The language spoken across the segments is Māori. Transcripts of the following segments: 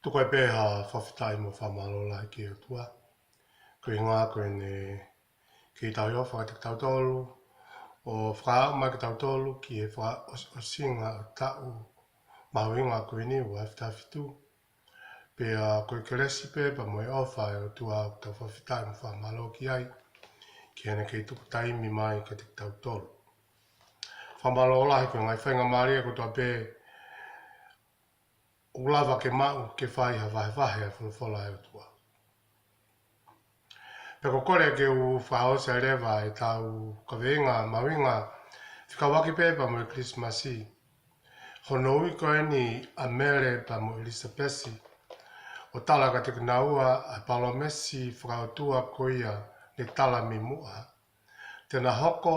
Tukai peha whawhitai mo whamalola ki o tua. Koe ngā koe ne ki tau yo whakatik tau tolu. O whaka mai ki tau tolu ki e whaka o singa o tau. Mahuinga koe ni o hafta fitu. Pea koe ke resipe pa mo e ofa e o tua o tau whawhitai mo whamalo ki ai. Ki ane kei tuku taimi mai ka tik tau tolu. Whamalola he koe ngai whainga maria ko tua pe ulawa ke mau ke whai ha wahe a whulwhola e o tua. Peko kore ke u whaose rewa e tau kaweinga, mawinga, whikawaki pepa mo e Christmasi. Hono ui koe ni a mere pa mo Elisabesi. O tala ka te kinaua a palomesi whakaotua koia ne tala mi mua. Tena hoko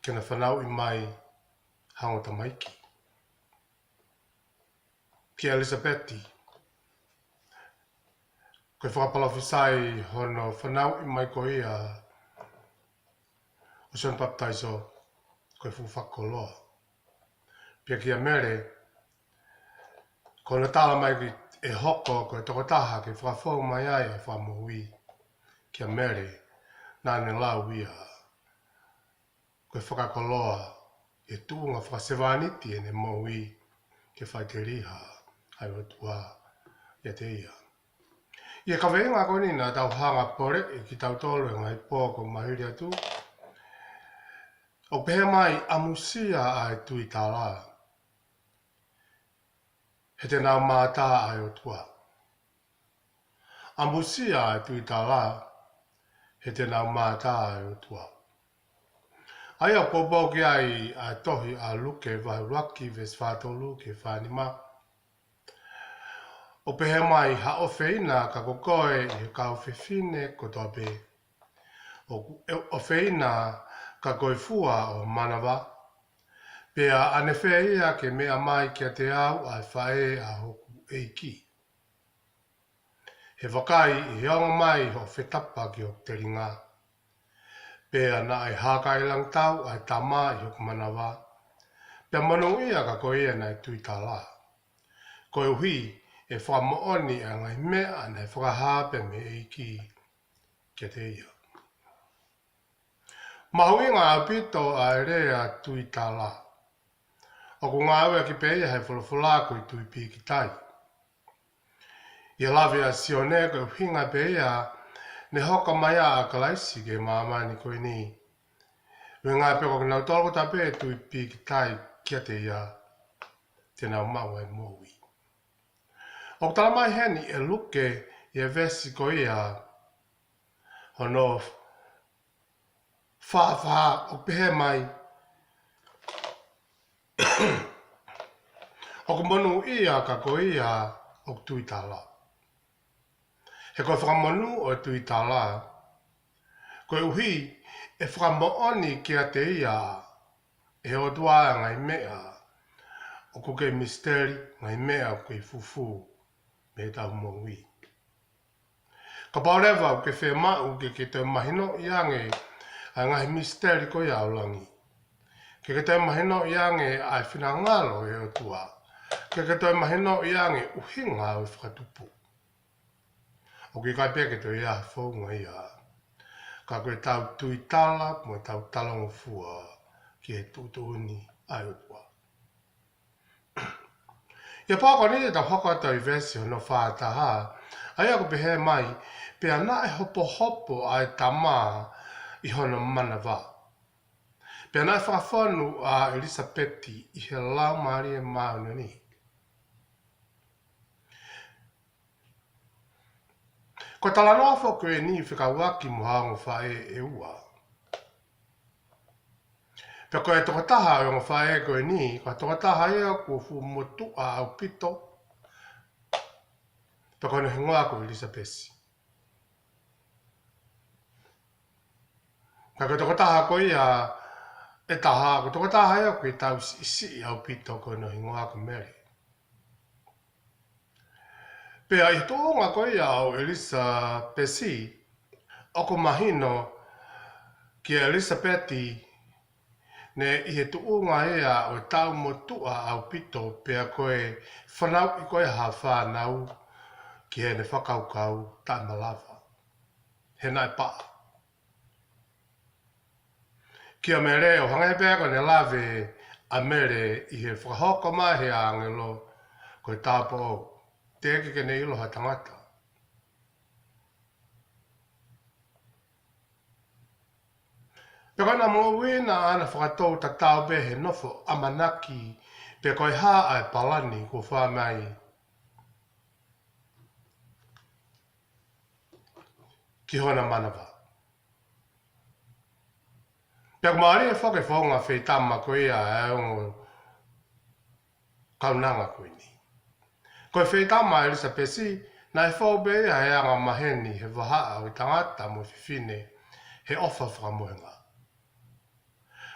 kena whanau i mai hangota maiki. Ki Elisabeti. Koe whakapalawhisai hono whanau i mai koia o St. Baptizo koe whakoloa. Pia ki a mere, koe na tala mai ki e hoko koe tokotaha ke whakafau mai ai e whamohui. Ki a mere, nāne lau ia. Koe whakakoloa e tūnga whakasewaniti e ne mohui ke whai te riha ai o tua ia te ia. Ia ka weinga koe ni nā tau hanga pore e ki tau tolu e ngai pōko mahiri atu. O pehe mai amusia ai tui tā la. He te nau mātā ai o tua. Amusia ai tui tā la. He te nau mātā ai o tua. Ai o popau ki ai a tohi a luke vai waki ves whātolu ke whanima. O pehe mai ha o whina ka kokoe i he kau whiwhine ko toa pe. O whina ka koe fua o manawa. Pea ane whia ke mea mai kia te au ai whae a hoku eiki. He wakai i heonga mai ho whetapa ki o te ringa. Pea na ai haka ilang tau ai tama i hoku manawa. Pea manu ia ka koe ia nei tui tā la. Koe uhi e whakamooni a ngai mea nei whakahape me eiki kia te ia. Mahuinga a pito a rea tui tā la. O ko ngā ua ki peia hei whulawhulako i tui pi ki tai. Ia lawe a sione koe hinga peia ne hoka mai a kalaisi ke mamani koe ni. Rui ngā peko ki nau tolko tape tui pi ki tai kia te ia te nau mau e moui. O tala mai heni e luke i e vesi ko ia hono wha o pehe mai o ko monu ia ka ko ia o tui tala. He koe whakamonu o tui tala. Koe uhi e whakamooni kia te ia e o tua ngai mea o kuke misteri ngai mea o koe fufu. Me tau mohui. Ka paurewa o ke whemau ke te mahino i ange a ngahi misteri ko i aulangi. Ke te mahino i ange ai whina ngalo e o tua. Ke te mahino i ange uhinga o whakatupu. O ke kai peke te ia whaunga ia. Ka koe tau tui tala mo tau talango fua ki e tutuuni ai o tua. Ia pāko ni te tau hokata i vesi o no whātaha, ai ako pehe mai, pea nā e hopo hopo ai tamā i hono manawa. Pea nā e whakawhanu a Elisabeti i he lau Maria Mauna ni. Ko tala noa whoko e ni whikawaki muhango whae e ua. Pea koe tokotaha o ngā whae koe ni, koe tokotaha ea kua fu motu a au pito. Pea koe no hingoa ko Elisabesi. Pea koe tokotaha koe ia e taha, koe tokotaha ea koe tau isi au pito koe no hingoa ko Mary. Pea i toonga koe ia o Elisabesi, oko mahino ki Elisabeti ne I he tu unga ea o tau mo tua au pito pea koe whanau I koe ha whanau ki he ne whakaukau tai malawa. He nai paa. Kia me reo hangai pea ko ne lawe a mere I he whakahoko mai he angelo koe tāpo te eke ke ne ilo ha tangata. Pe koe na mo wina ana whakatou ta tau be he nofo amanaki pe koe ha ai palani ko wha mai. Ki hona manawa. Pe ko maari e whake whaunga whei tama koe a e ongo kaunanga koe ni. Koe whei tama e risa pesi na e whau be a e anga maheni he wahaa o tangata mo whiwhine he ofa whakamoenga.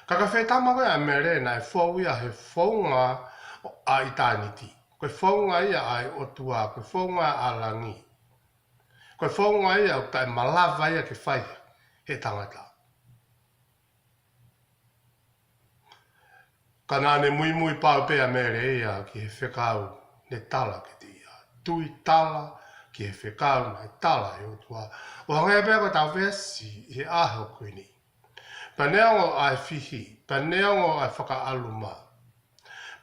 Kaka whei tama koe a mere na e whau ia he whaunga a itaniti. Koe whaunga ia ai otua, koe whaunga a langi. Koe whaunga ia o tae malawa ia ke whai he tangata. Kana ne mui mui pao pea mere ia ki he whekau ne tala ke te ia. Tui tala ki he whekau na tala e otua. O hangai pea ko tau vesi he aho koe ni. Paneango ai whihi, paneango ai whakaaluma.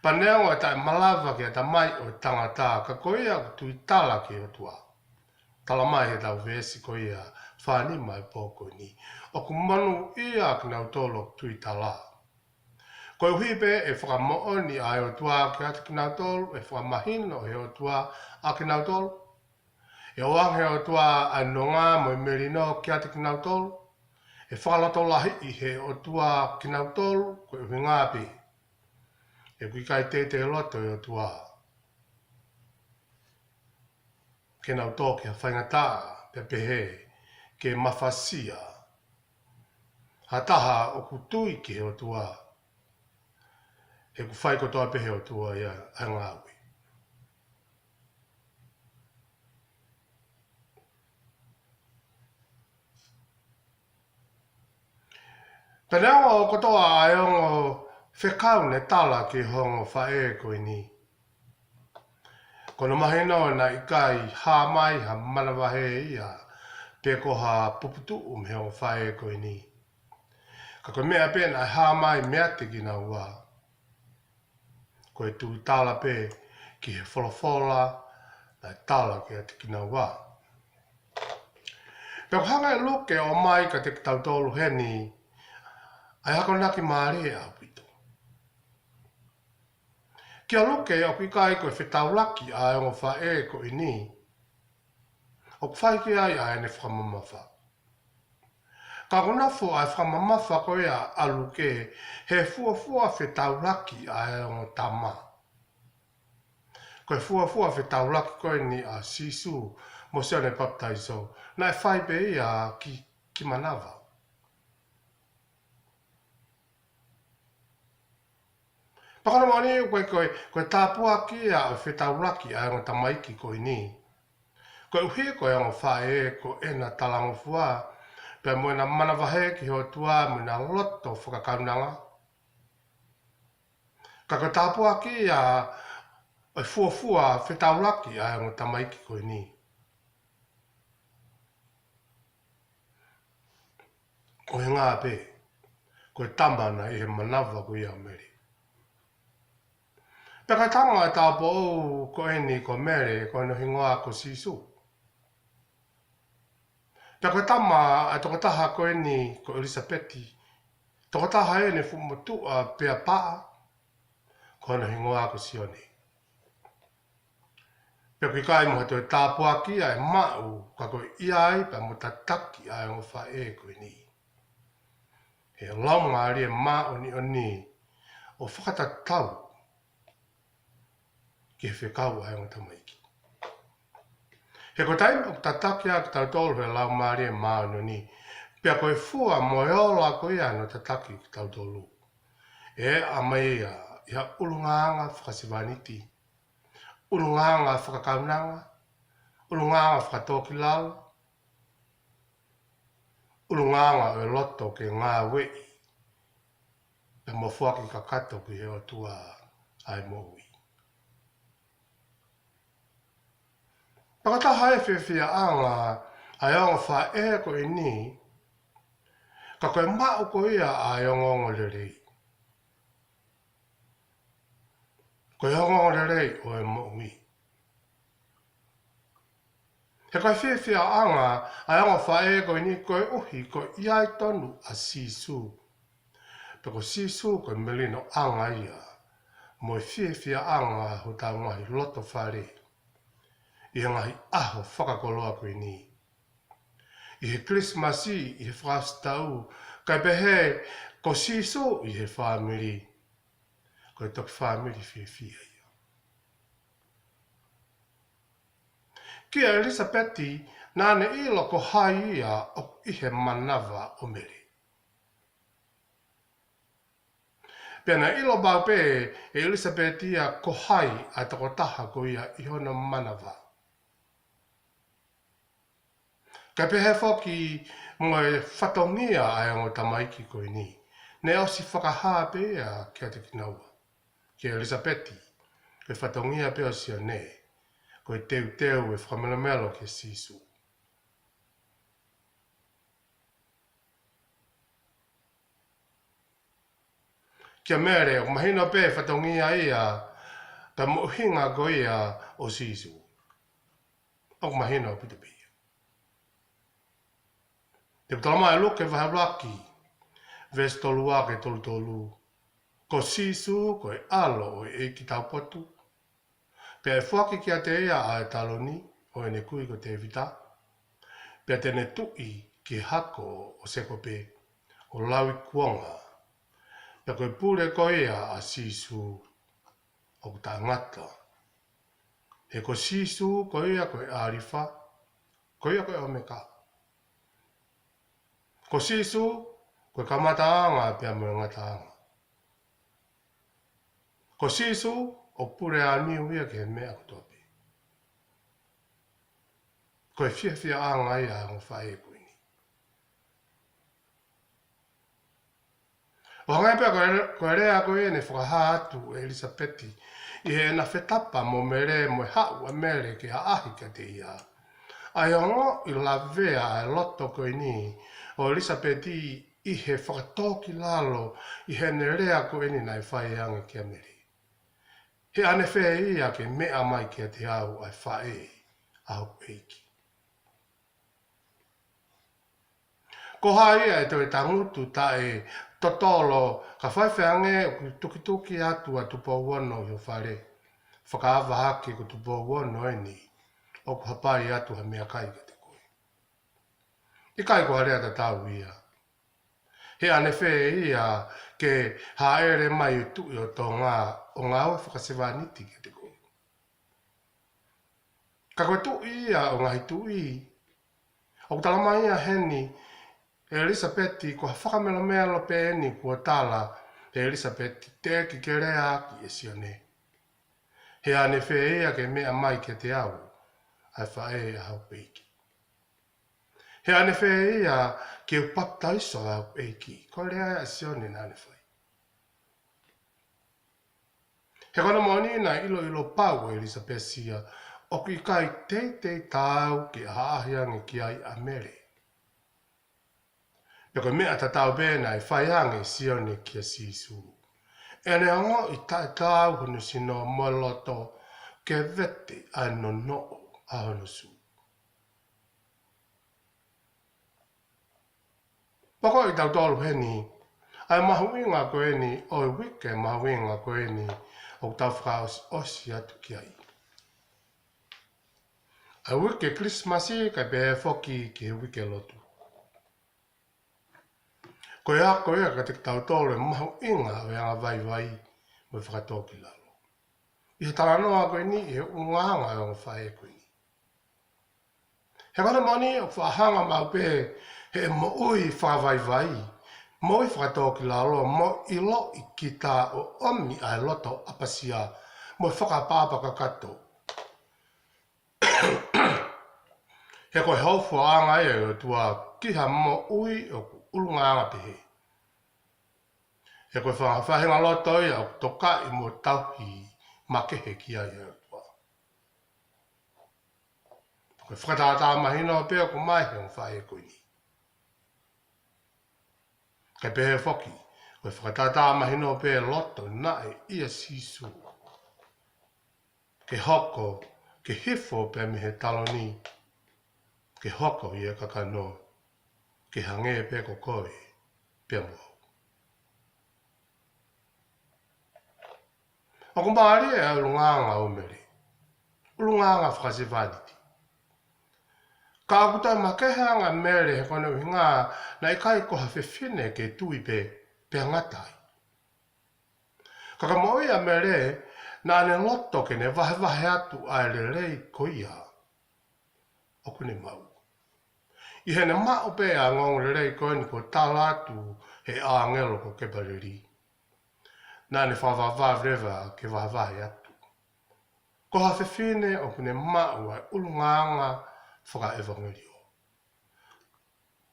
Paneango ai tae malawa ki a ta mai o tangata ka koe ia tui tala ke otua. Tala mai he tau vesi koe ia whani mai pō koe ni. O ku manu ia ki nau tolo tui tala. Koe huipe e whakamooni ai o tua ki ati ki nau tolu, e whakamahino he o tua a ki nau tolu. E oange o tua a nonga mo i merino ki ati ki nau tolu. E whakalato lahi I he o tua ki nau tolu, koe hui ngāpi. E kui kai te loto e o tua. Ke nau tō ki a whaingata, pe pehe, ke mawhasia. Hataha o kutui ki he o tua. He ku whai kotoa pehe o tua ia a ngāwi. Penao o kotoa ai ongo whekau ne tala ki hongo whae koe ni. Kono mahino na ikai hā mai ha manawahe ia pe ko ha puputu me hongo whae koe ni. Ka koe mea pēna hā mai mea te ki na ua. Koe tū tala pe ki he wholofola na tala ki a te ki na ua. Peo hanga e luke o mai ka te tautolu heni ai hako naki maare a pito. Kia luke o ki kai koe whetaulaki a e ngo whae ko I ni. O kwhai ki ai a ene whamamafa. Ka konafo ai whamamafa koe a luke he fuafua whetaulaki a e ngo tama. Koe fuafua whetaulaki koe ni a sisu mo seone baptaiso na e whai pe ia ki manawa. Pakana mani koe tāpua ki a o whetauraki a ngā tamaiki koe ni. Koe uhi koe ngā whae ko ena talango fua, pe moena manawahe ki ho tua moena loto whakakaunanga. Ka koe tāpua ki a o fuafua whetauraki a ngā tamaiki koe ni. Koe ngā pe, koe tamana I he manawa koe a meri. Peka tanga e tāpo o ko eni ko mere ko no hingoa ko sisu. Peka tama a tokataha ko eni ko Elisabeti. Tokataha ene fumotu a pea paa ko no hingoa ko sione. Peka kai mo hato e tāpo aki a e mau ka ko iai pa mo tataki a e ngofa e ko eni. He launga ari e maa oni o whakatatau ki he whekau ai o tamaiki. He ko taim o tataki a ki tau tolu he lau maari e maano ni, pia koe fua mo e ola ko ia no tataki ki tau tolu. E a mai ia ulungaanga whakasivaniti, ulungaanga whakakaunanga, ulungaanga whakatoki lalo, ulungaanga o e loto ke ngā wei. pe mo fuaki ka kato ki he o tua ai mo ui. Pakata hae whiwhia anga ai onga wha e ko i ni, ka koe mao ko ia ai onga onga lerei. Koe onga onga lerei o e mo ui. He koe whiwhia anga ai onga wha e ko i ni koe uhi ko iai tonu a sisu. Pe ko sisu koe melino anga ia, mo i whiwhia anga ho tau ngahi loto whare. I ngahi aho whakakoloa ko i ni. I he Christmasi, i he whakastau, kai pehe ko siso i he whamiri. Ko e toki whamiri whiwhia ia. Kia Elisabeti, nāne ilo ko hai ia o i he manawa o mere. Pena ilo bau pe e Elisabetia ko hai a toko taha ko ia i hono manawa. Ka pehe whoki mo e whatongia ai o tamaiki ko i ni. Ne osi whakahaa pe a kia te kinaua. Kia Elisabeti, ke whatongia pe o si o ne. Ko i teu e whakamelamelo ke sisu. Kia mere, o mahina pe whatongia ia, ka mohinga ko ia o sisu. O mahina o pitapi. Te talama e luke vaharaki, ves tolu ake tolu tolu. Ko sisu, ko e alo o e ki tau potu. Pea e whaki kia te ea a e taloni, o e ne kui ko te vita. Pea te ne tui ki hako o sekope, o lawi kuonga. Pea koe pule ko ea a sisu, o ta ngata. E ko sisu, ko ea ko e arifa, ko ea ko e omeka. Ko sisu, ko kamataanga pia mo ngataanga. Ko sisu, o pure a niu ia ke mea kutopi. Ko e whiawhia anga ia o whae kuini. O hangai pia ko e rea ko e ne whakaha atu Elisabeti i he na whetapa mo mere mo hau a mere ke a ahi ka te ia. Ai ongo i la vea e loto ko ni o Elisabeti i he whakatoki lalo i he ne rea ko eni nai whae ange kia meri. He ane whea ia ke mea mai kia te au ai whae au eiki. Ko haia e te tangutu ta e totolo ka whaiwheange o ku tukituki atu a tupo wano i o whare. Whakaawa hake ko tupo wano e ni o ku hapai atu ha mea kai ke te koe. I kai ko harea ta tau ia. He ane whea ia ke haere mai o tu i o tō ngā o ngā ua whakasewaniti ke te koe. Ka koe tu ia o ngahi tu i. O ku talama ia heni Elisabeti ko whakamelo mea lo pe eni kua tala e Elisabeti te ki ke rea ki e sione. He ane whea ia ke mea mai ke te au ai whae a hau peiki. He ane whea ia ke upata iso a hau peiki. Ko rea e sione na ane whai. He kona moni na ilo pau Elisabetia o ki kai te tau ki haahiangi ki ai a mere. Pe koe mea tatau bēna i whaiange sione ki a sisu. E ne ongo i tau hunu sino moloto ke vete a no a hunu su. Pako i tau tolu heni, ai mahuinga koe ni, o i wike mahuinga koe ni, o tau whakaos osi atu ki ai. Ai wike Christmasi kai pēhe whoki ki he wike lotu. Ko ea ko ea ka te tau tolu e mahu inga o ea vai mo whakatoki lalo. I he taranoa koe ni i he unganga o whae koe ni. He kona mani o whahanga mau pē he mo ui whawai mo i whakatoki lalo mo i lo i ki tā o omi ai loto apasia mo whakapāpaka kato. He koe haufu anga e o tua kiha mo ui o ulunganga pehe. E koe whahenga loto ia o toka I mo tauhi make he kia ia tua. Koe whakatata mahina o pēr ko mai he o whae koe ni. Kai pehe whoki, koe whakatata mahina o pēr loto nae ia sisu. Ke hoko, ke hifo pe me he taloni. Ke hoko ia kakano. Ke hange pe ko koe pe mo. O ko maari e ulunganga o meri. Ulunganga whakasivaniti. Ka akutai makehanga mere he kone uhinga na ikai ko hawhewhine ke tui pe ngatai. Kaka moi a mere na ane loto ke ne vahe atu a rei koia. O kune mau. I hene mao pe a ngong rei koe ni ko tala atu he a angelo ko kepariri. Na ane whawawā rewa ke vahe atu. Ko hawhewhine o kune mau ai ulunganga whaka evangelio.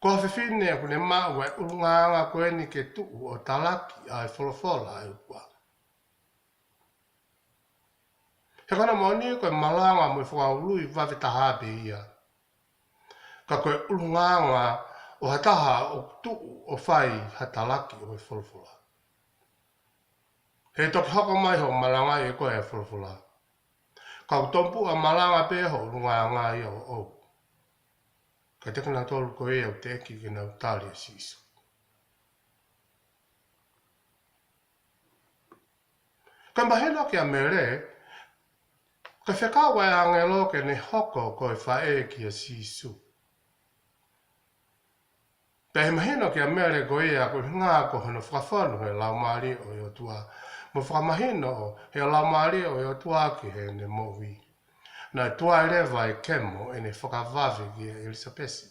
Ko hawhewhine o kune mau ai ulunganga koe ni ke tuu o talaki ai wholofola ai ukua. He kona moni koe malanga mo I whakaului wawetahape ia. Ka koe ulunganga o hataha o tuu o whai hatalaki o wholofola. He toki hoko mai ho malanga I koe e wholofola. Ka utompu a malanga pe ho ulunganga ia o ou. Ka tekana tolu ko e au te eki ki nau tālia sisu. Ka mahena ki a mere, ka whekawa e angelo ke ne hoko ko e whae ki a sisu. Pehe mahena ki a mere ko e a ko ngā ko hono whakawhanu he lau maari o i o tua. Mo whakamahena o he lau maari o i o tua ki he ne mohi. Na tua e rewa e kemo e ne whakawhawe ki a Elisabesi.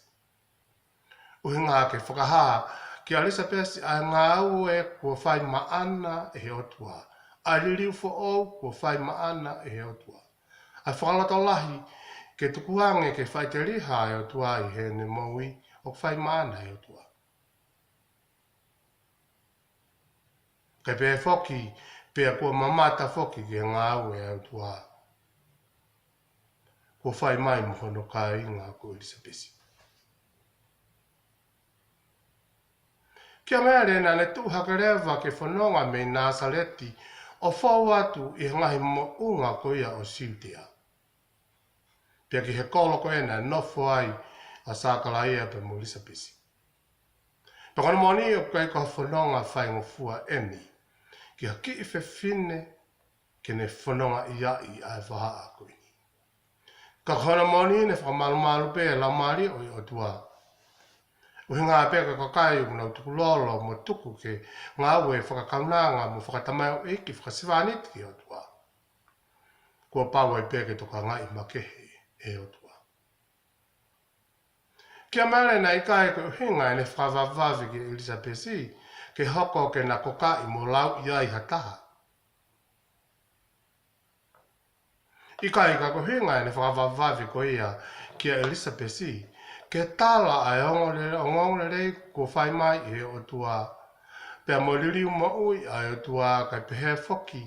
Uhinga ke whakaha ki a Elisabesi a ngā au e kua whai maana e he otua. A ririu fo au kua whai maana e he otua. A whakalato lahi ke tukuhange ke whai te riha e otua I he ne maui o whai maana e otua. Ke pē whoki pēr kua mamata whoki ke ngā au e otua. Kua whai mai mohono ka inga ko Elisabesi. Kia mea rena ne tuhaka rewa ke whanonga me Nasareti o whau atu I ngahi mo unga ko ia o Siutea. Pia ki he kolo ko ena nofo ai a sākala ia pe mo Elisabesi. Pakona moni o kai ko whanonga whai ngofua eni. Ki haki I whewhine ke ne whanonga ia I ai whaha a koini. Ka kona moni ne whakamalu pe la mari o I o tua. Uhinga peka kakai o nau tuku lolo mo tuku ke ngā ue whakakaunanga mo whakatamai o eki whakasivaniti ki o tua. Kua pāwai peka toka ngai makehe e o tua. Kia mele na ikai ko uhinga e ne whakawawawhi ki Elisabesi ke hoko ke na kokai mo lau iai hataha. Ikai ka uhinga e ne whakawawawhi ko ia ki Elisabesi ke tala ai ongongere ko whai mai e o tua. Pea mo ririu mo ui ai o tua kai pehe whoki.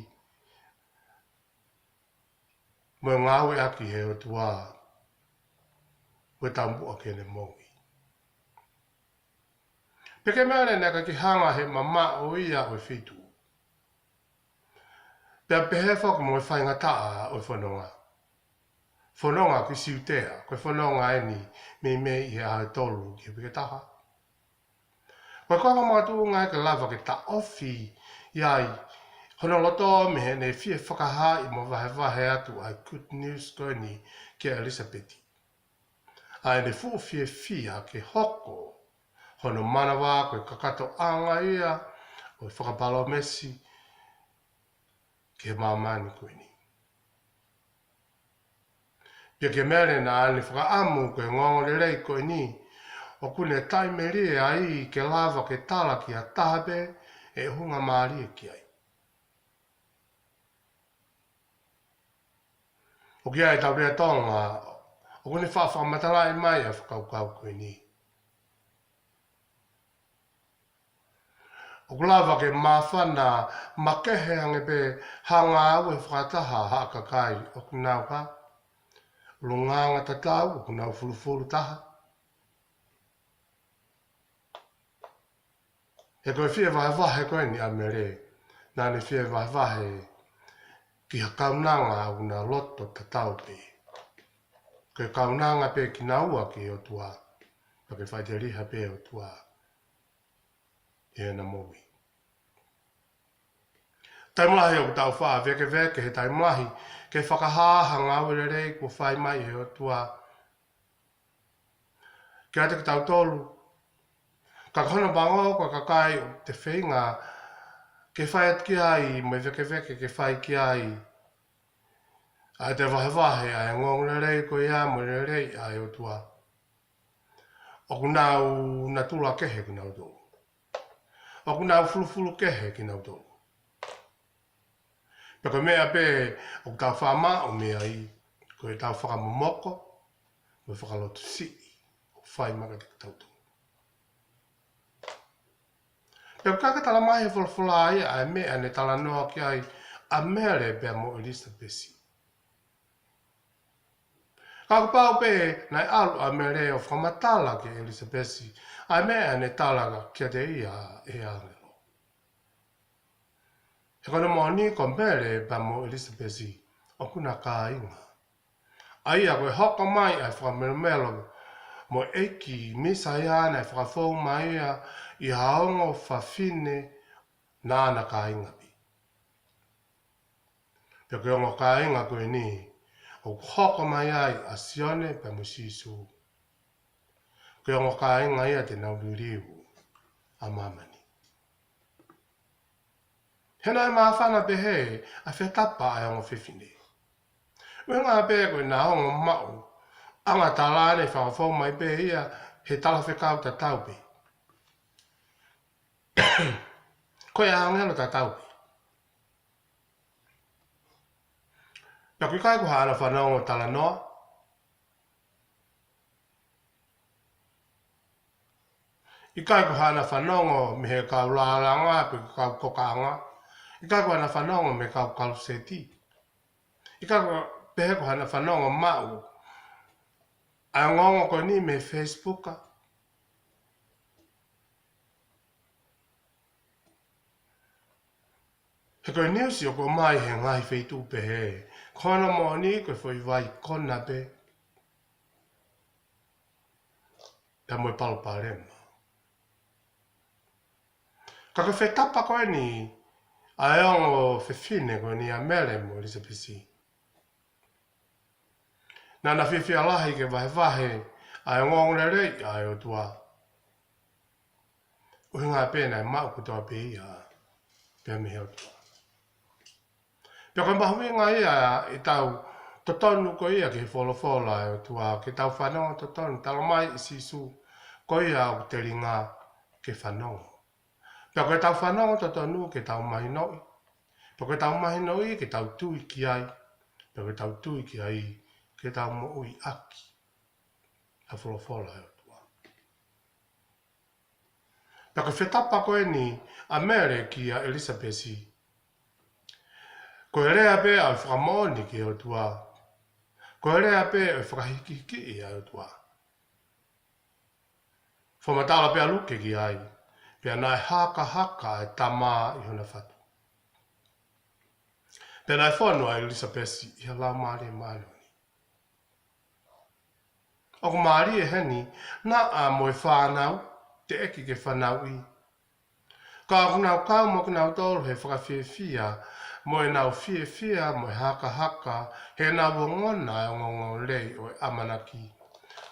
Mo ngāwe aki he o tua. Ue tambua ke ne moui. Peke mea ne ka ki hanga he mama o ia o whitu. Pea pehe whoki mo whai ngataa o whanonga. Whanonga ki Siutea, koe whanonga eni me I he ahe tolu ki peke taha. Koe kaka mātu ngai ka lava ke ta ofi iai. Hono loto me he ne fie whakaha I mo wahe atu ai good news koe ni ki Elisabeti. Ai ne fu fie fia ke hoko. Hono manawa koe kakato anga ia o whakapalo mesi ke mamani koe ni. Pia ke mere na ane whakaamu koe ngongo rei koe ni. O kune taimeri ai ke lava ke tala ki a tahape e hunga maari ki ai. O ki ai tau rea tonga, o kune whawhamatalai mai a whakaukau koe ni. O lava ke mawhana makehe ange pe hanga au e whakataha hakakai o kunau ka. Lunganga tatau o kunau fulufulu taha. He koe whia vahe koe ni amere. Nāne whia vahe ki ha kaunanga au na loto tatau pe. Koe kaunanga pe ki naua ki o tua. Pake whaitariha pe o tua. E na mowi. Taimlahi o tau wha veke he taimlahi ke whakahaha ngāwere rei ko whai mai he o tua. Ke ate ki tau tolu. Ka kona bango ko kakai o te whinga ke whai at ki ai mai veke ke whai ki ai. Ai te vahe ai ngongre rei ko ia mo rei ai o tua. O kunau na tula kehe ki nau tolu. O kunau fulufulu kehe ki nau tolu. Paka mea pe o tau whama o mea i. Ko e tau whakamomoko. Ko e whakalotu si. O whai maka te tau tolu. Pea kaka tala mai e whalawhala ai a mea ne tala noa ki ai a mea re pea mo Elizabeth. Kaka pao pe nai alu a mea re o whamatala ki Elizabeth. A mea ne tala kia te ia e angelo. He kona moni ko mere pa mo Elizabeth o kuna ka inga. Ai a koe hoka mai ai whakamelamelo mo eiki misa ia nei whakafou mai ia i haongo whawhine nāna ka inga pi. Pia koe ongo ka inga koe ni o hoka mai ai a sione pa mo sisu. Koe ongo ka inga ia te nauririu a mamani. Hena e mawhana pe he a whetapa ai ongo whiwhine. Wenga pe koe na ongo mau. Anga talane whakafou mai pe ia he tala whekau ta taupe. Koe angelo ta taupe. Pia koe kai ko hana whanau o tala noa. I kai ko hana whanau me he kau lalanga pe kau kokanga. I kai ko hana whanau me kau kaluseti. I kai ko pehe ko hana whanau mau. A ngongo ko ni me Facebooka. He koe news o ko mai he ngai wheitu pe he. Kona mo ni koe whai vai kona pe. Pea moe palparema. Kaka whetapa koe ni a eongo whiwhine koe ni a mere mo Elizabeth. Nana whiwhia lahi ke vahe a ngongre rei a o tua. Uhinga pēnei mau kutoa pe ia. Pea me heo tua. Pea koe mahuinga ia i tau totonu ko ia ke wholofola e o tua. Ke tau whanonga totonu. Tala mai i sisu ko ia o te ringa ke whanonga. Pea koe tau whanonga totonu ke tau mahinoi. Pea koe tau mahinoi ke tau tui ki ai. Pea koe tau tui ki ai ke tau mo ui aki. A wholofola e o tua. Pea koe whetapa koe ni a mere ki a Elizabeth. Koe rea pe au whakamoni ki o tua. Koe rea pe au whakahikiki i o tua. Whamatala pe a luke ki ai. Pea nai haka e tama i hona whatu. Pea nai whanu a Elizabeth i halau maari e maarioni. Oko maari e heni na a moe whanau te eki ke whanau i. Ka kunau kau mo kunau tolu he whakawhiawhia moe nau whiawhia moe haka he nau ngona e ngongo rei o amanaki.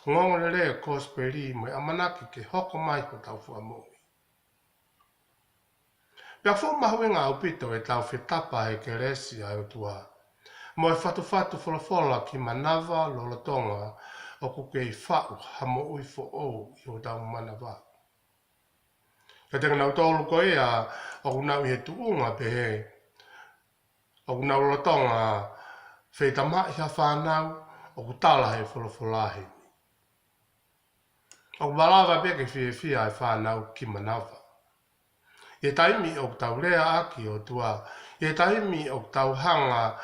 Ngongo rei o kosperi moe amanaki ke hoko mai ko tau whamoi. Pea whu mahuinga au pito e tau whetapa he ke resi ai o tua. Moe whatu wholofola ki manawa lolotonga o kuke i whau hamo ui fo o i o tau manawa. Ka tenga nau tolu ko ea o kunau i he tuunga pe he. O kunau lolotonga whetama i ha whanau o kutala he wholofolahe. O kumalawa pe ke whiawhia e whanau ki manawa. e taimi o tau rea aki o tua, e taimi o tau hanga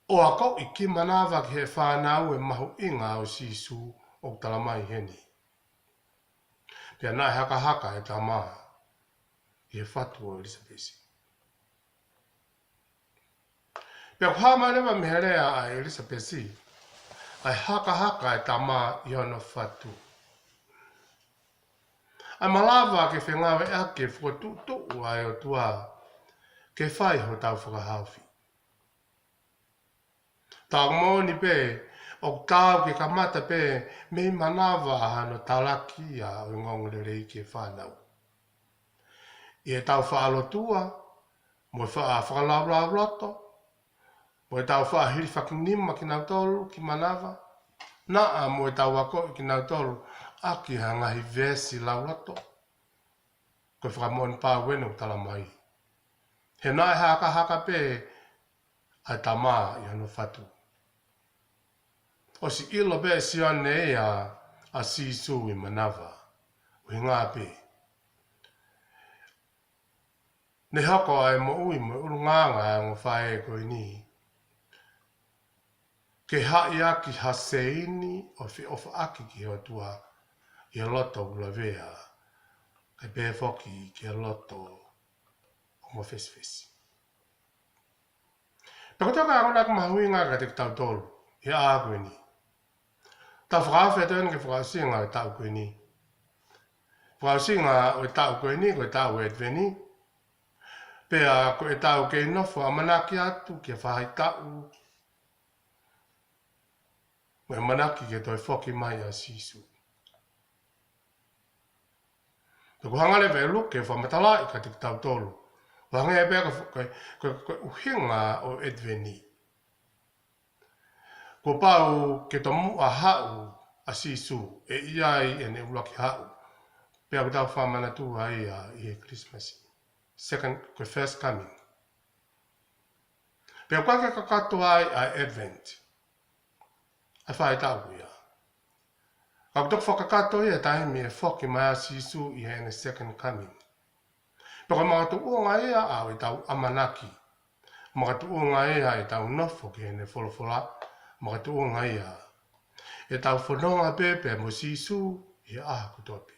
o ako i ki manawa ki he whanau e mahu inga o sisu o talamai heni. Pea nai haka haka e tā maa i he whatu o Elisabesi. Pea kuhama rewa meherea a Elisabesi, ai haka haka e tā maa i ono whatu. Ai malawa ke whengawe ake whuatutu ai o tua ke whai ho tau whakahawhi. Tau mōni pē, o tau ke kamata pē, me manawa hano talaki a o ngongre rei ke whanau. I e tau whaalotua, mo e whakalaulaulato, mo e tau whaahiri whakinima ki nau tolu ki manawa, naa mo e tau wako ki nau tolu, aki hangahi vesi laulato, ko e whakamoni pā wenu talamai. He nai haka haka pē, ai tamaa i hano whatu. O si ilo be si ane a sisu i manawa, o ngā pē. Ne hako ai mo ui mo urunganga e ngō whae koe ni. Ke hai aki haseini o fi ofa aki ki o tua i a loto ula vea, kai pē foki ki a loto o mo fesfesi. Pako toka angona ka mahui ngā ka te tau tolu, i a koe ni. Ta whakawhia tōna ke whakasinga o tau koe ni. Whakasinga o tau koe ni, koe tau e tveni. Pea koe tau ke nofo a manaki atu ke whahai tau. Koe manaki ke toi whoki mai a sisu. Ko hangare vei luke whamatala i ka te tau tolu. Whangai e pēka koe uhinga o edveni. Ko pau ke tomu a hau a sisu e iai e ne ulaki hau. Pea ko tau whamana tu ai a i e Christmas. Koe first coming. Pea koe ke kakato ai a Advent. Ai whae tau ia. Ka kutok whakakato ia tahimi e whoki mai a sisu i e second coming. Pea koe mga tu uonga ia au i tau amanaki. Mga tu uonga ia i tau nofo ki e wholofola. Mga tu uonga ia. E tau whanonga pepe mo sisu i aha kutopi.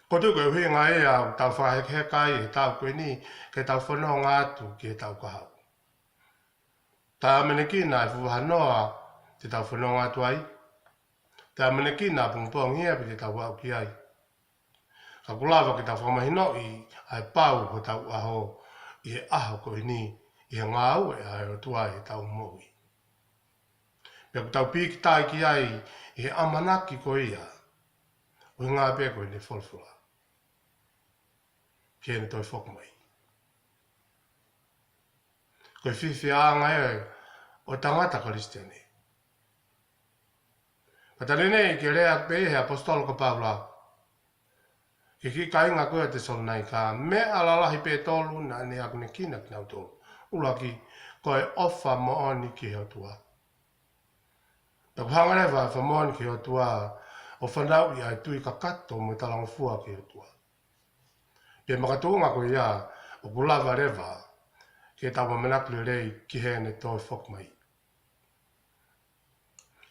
Ko tu koe hui ngā ea o tau whahekai e tau koe ni ke tau whanonga atu ki e tau kahau. Tā menekina e fuhanoa te tau whanonga atu ai. Tā menekina pungpong hia pe te tau wau ki ai. Ka kulawa ki tau whamahino i ai pau ho tau aho i e aho koe ni i e ngā ue ai o tuai e tau mohi. Pea ku tau piki tai ki ai i e amanaki koe ia. O ngā pia koe ni wholwhula. Kia ni toi whokamai. Koe whiwhi anga e o tangata Kristiani. Patare nei ke rea pehe apostolo ka Paula. Ke ki kainga koe te solnai ka me alalahi pe tolu na ne aku ne kina ki nau tolu. Ulaki koe ofa mooni ki heo tua. Ta kuhangarewa fa mooni ki heo tua o whanau i ai tui kakato mo talango fua ki heo tua. Pe makatunga ko ia o kulawa rewa ke tawa manakli rei ki hene toi whokmai.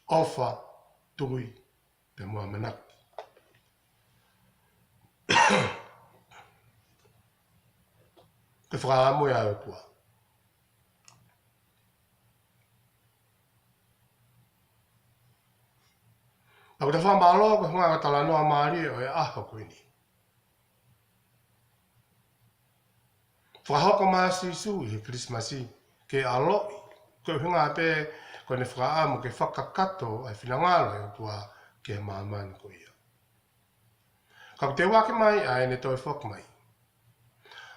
Ofa tui pe mua manaki. Ke whakaamu ia o tua. Ako te whamalo ko hunga tala noa maari o e aho koe ni. Whahoko maa sisu i Christmasi ke aloi. Koe hunga pe koe ne whakaamu ke whakakato ai whinangalo e tua ke maamani ko ia. Kako te wake mai ai ne toi whok mai.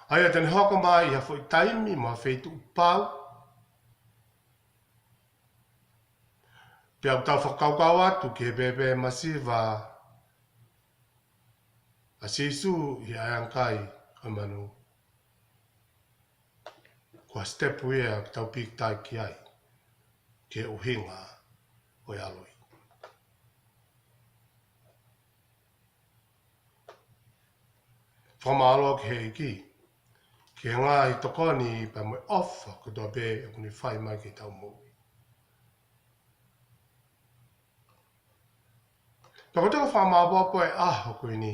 Ai a tene hoko mai i hafo i taimi ma wheitu upau. Pea utau whakaukau atu ke bebe masiva a sisu i aiankai o manu. Kua stepu ia ki tau pik tai ki ai ke uhinga o e aloi. whamalo ki hei ki. Ki ngā i tokoni pa mo ofa ko tō be e kuni whai mai ki tau mō. Pako teko whamāpua poe aho koe ni.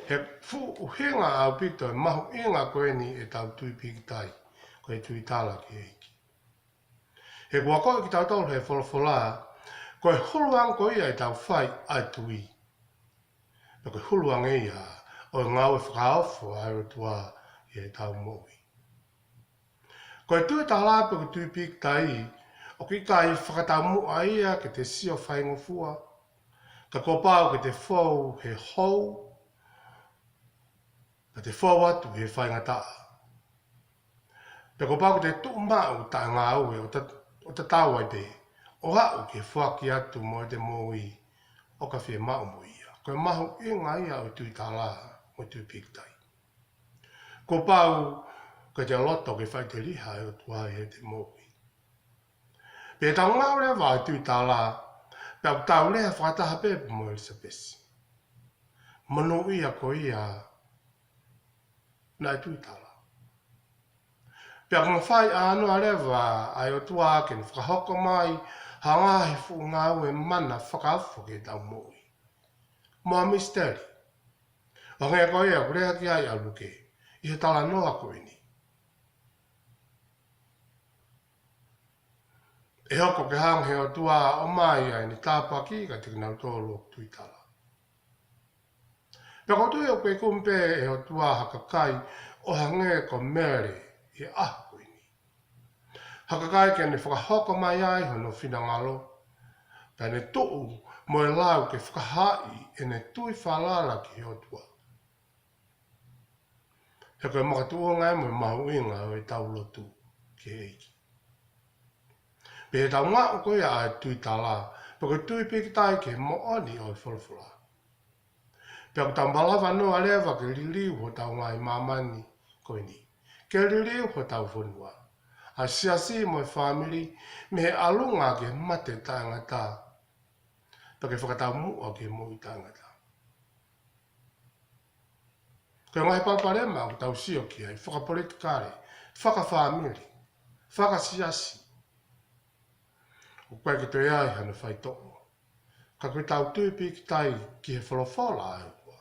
He fu uhenga au pito e mahu inga koe ni e tau tui pikitai. Koe tui tala ki eiki. He kua koe ki tau tau he wholofola. Koe huluang koe ia e tau whai ai tui. Na koe huluang e ia o ngau e whakaofo ai rotua i e tau mōi. Koe tui tala pe ko tui pikitai. O ki kai whakatau mua ia ke te sio whaingofua. Ka kopau ke te whau he hou. Ka te whau atu he whaingataa. Pe kopau ke te tuu mau ta ngā ue o ta tau ai te. O hau ke whaki atu mo te mōi o ka whia mau mo ia. Koe mahu inga ia o tui tala mo tui pikitai. Kopau ke te loto ke whai te riha e o tuai he te mōi. Pe tau ngā rea wā tui tala. Pe au tau lea whakataha pepe mo Elisabesi. Mano ia ko ia na tui tala. Pe au mawhai anoa rewa ai o tua ken whakahoko mai ha ngahi fu ngā ue mana whakafo ke tau moi. Moa misteri. O ngea ko ia kurea ki ai aluke i he tala noa ko ini. E hoko ke hang he o tua o mai ai ni tāpaki ka te kinau tōlu o tui tala. Pe ko tui o koe kumpe e o tua hakakai o hange ko mere i ahu ini. Hakakai ke ne whakahoko mai ai hono whina ngalo. Pe ne tuu mo e lau ke whakahai e ne tui whalala ki he o tua. He koe makatua ngai mo e mahu inga o e tau lotu ki eiki. Pe he tau ngā o koe a tui tala, pe koe tui pikitai ke mo oni o i wholawhala. Pe ako tau malawa noa lewa ke riliu ho tau ngai mamani koe ni. Ke riliu ho tau whonua. A siasi mo e whamiri, me he alunga ke mate tāngata. Pe ke whakatau mua ke mo i tāngata. Koe ngai paparema o tau sio ki ai, whakapolitikare, whakawhamiri, whakasiasi. O koe ki te ai hana whai toko. Ka koe tau tui pikitai ki he wholawhala ai ua.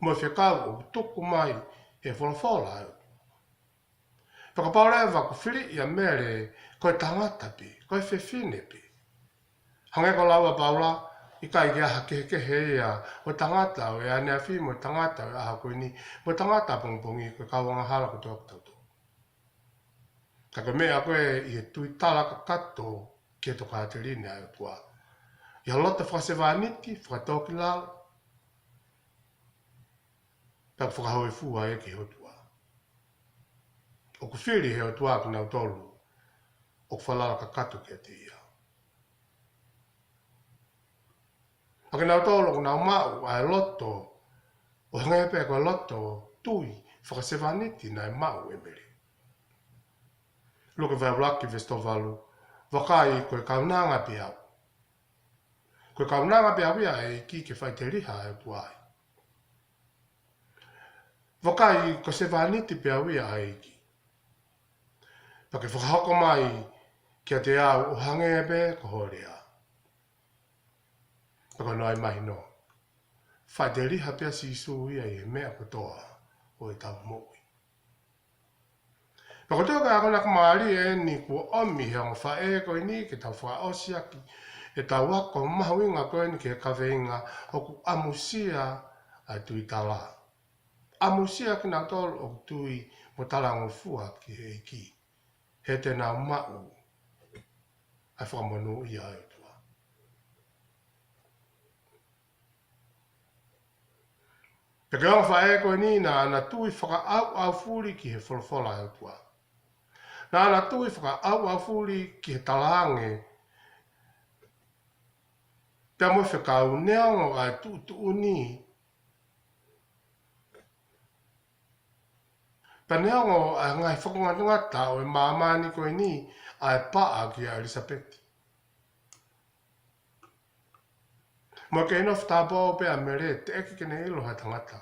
Mo e whekau o tuku mai he wholawhala ai ua. Whakaparewa ko whiri ia mere koe tangata pe, koe whewhine pe. Hange ko lawa paula, i kai ki aha kehe ia o tangata o e anea whi mo tangata o e aha koe ni mo tangata pongpongi koe kauanga hala ko tōku tauto. Ka koe mea koe i he tui tala ka kato ki he toka te line ai o tua. I halota whakasewaniti, whakatoki lau. Paka whakahau e fua e ki he o tua. O ku whiri he o tua ki nau tolu. O ku whalala ka kato ki a te ia. A ki nau tolu ku nau mau a e loto. O hangai pe ko loto tui whakasewaniti na e mau e mere. Luke vai wlaki vestovalu. Wakai koe kaunanga pe au. Koe kaunanga pe au ia e ki ke whai te riha e tuai. Wakai ko se vaniti pe au ia e ki. Pake whakahoko mai kia te au o hange e pe ko horea. Pako noi mai no. Whai te riha pe si isu ia e mea kotoa o e tau moi. Pako teo ka akona kumaari e ni kua omi he ongo whae koe ni ke tau wha osiaki. E tau wako mahuinga koe ni ke kaweinga o ku amusia a tui tala. Amusia ki nā tolu o tui mo talango fua ki he ki. He te nā mau a whamanu i ai tua. Pe ke ongo whae koe ni nā ana tui whaka au furi ki he wholawhola ai tua. Nā ana tui whaka au furi ki he talange. Pea mo whekau neango ai tu ni. Pea neango ai ngai whakangata o e mamani koe ni ai paa ki a Elisabeti. Mo ke ino whtāpō pea mere te eki kene ilo hai tangata.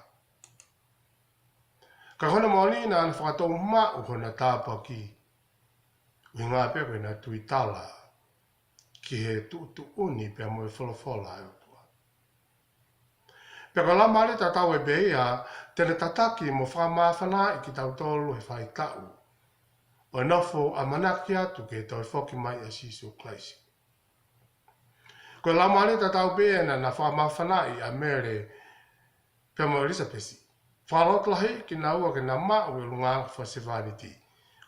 Ka hona maoni na whakato ma o hona tāpa ki. Ui ngā pia koe na tui tala ki he tu uni pia mo e wholofola e utua. Pia ka la mare ta tau e beia, tene tataki mo whamawhana i ki tau tolu e whai tau. O e nofo a manaki atu ke toi whoki mai a Sisu Klaisi. Ko la mare ta tau beia na whamawhana i a mere pia mo Elisabesi. Whalot lahi ki na ua ke na mau e lunga whasivaniti.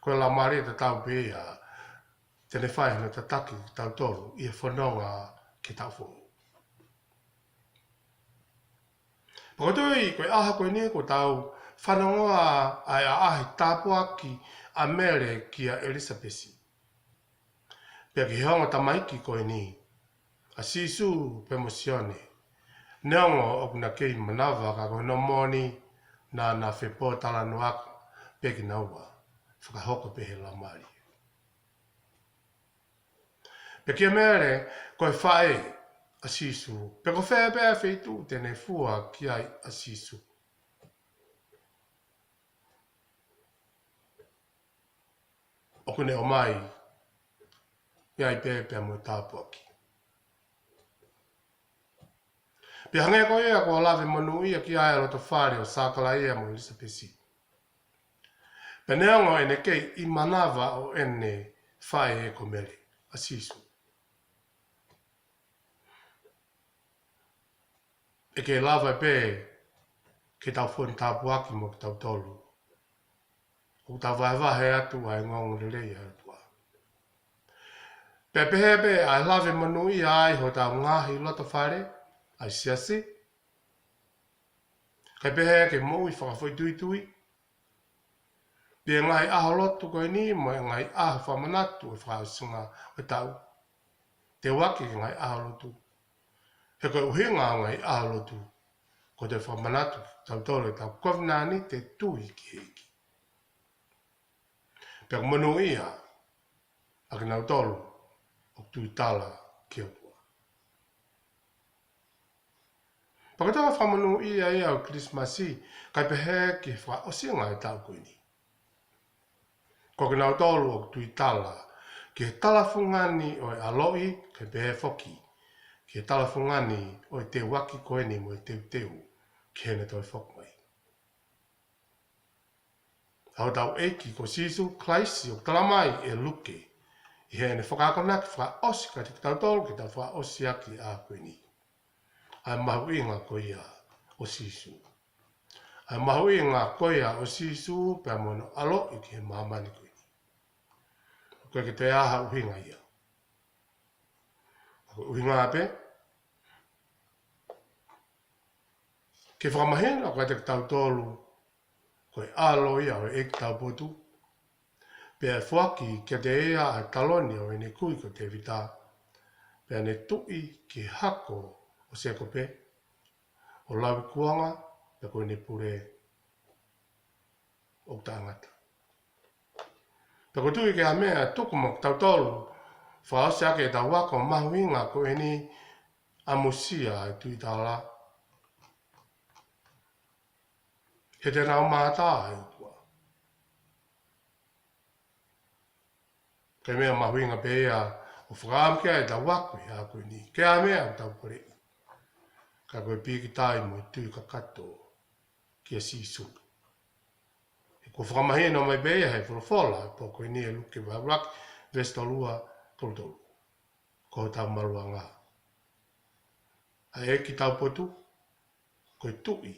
Ko la mare ta tau beia, tene whai hana tataki ki tau tolu i e whanonga ki tau whongu. Pakotoi, koe aha koe ni ko tau whanonga ai a ahi tāpua ki a mere ki a Elisabesi. Pea ki honga tamaiki koe ni, a Sisu pe mosione. Neongo o kuna kei manawa ka koe no moni na whepo tala nuaka pe ki naua, whakahoko pe he la mari. Pea ki a mere koe whae a Sisu, pe ko whea pea wheitu tene fua ki ai a Sisu. O kune o mai, iai pēpea mo tāpuaki. Pia hange ko ia ko lawe manu ia ki ai roto whare o sākala ia mo Elisabesi. Pe neongo ene kei i manawa o ene whae e ko meri, a Sisu. E ke lawa pē ke tau whoni tāpuaki mo ki tau tolu. O tau wahe atu ai ngongu le rei atua. Pepehepe ai lawe manu ia ai ho tau ngahi loto whare, ai siasi. Kai pehe ke mou i whakawhoi tui. Pia ngai aho lotu koe ni, mo e ngai aho whamanatu e whakasunga o tau. Te waki ke ngai aho lotu. He koe uhinga ngai aho lotu, ko te whamanatu tau tole tau kovnani te tui ki heki. Pia manu ia, a ke nau tolu, o tui tala ki opua. Pakatawa whamanu ia ia o Krismasi, kai pehe ki wha osinga e tau koe ni. Ko ke nau tolu o tui tala, ki he talafungani o e aloi, kai pehe foki, ki he talafungani o e te waki koe ni mo e teu, ki hene toi whokmai. Hau tau eiki ko Sisu Klaisi o talamai e luke, i hene whakakonaki wha osi ka te tau tolu ki tau wha osi aki a koe ni. Ai mahu inga ko ia o Sisu. Ai mahu inga ko ia o Sisu pe mono alo i ki he mahamani koe ni. Koe ke te aha uhinga ia. Uhinga ape. Ke whakamahena koe te tau tolu koe alo ia o ek tau potu. Pea fuaki kia te ea a taloni o ene kui ko te vita. Pea ne tui ki hako o sekope, o lawi kuanga, pe koe ne pure o tangata. Pe ko tui ke a mea tuku mo tau tolu, whaose ake e tau wako mahuinga ko eni amusia e tui tala. He te rau mātā e ukua. Ke mea mahuinga pe ea o whakaamkea e tau wako i a koe ni. Ke a mea o tau pore. Ka koe piki tai mo i tui kakato ki a Sisu. E ko whakamahena mai beia hei wholofola, po koe ni e luke wawaki, vestolua, tolu. Ko tau marua ngā. A e ki tau potu, koe tui,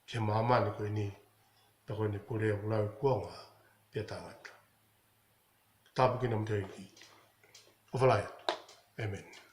ke mahamani koe ni, pe koe ni pure o lau kuonga, pia tangata. Tāpu ki nam te iki. O whalai atu. Amen.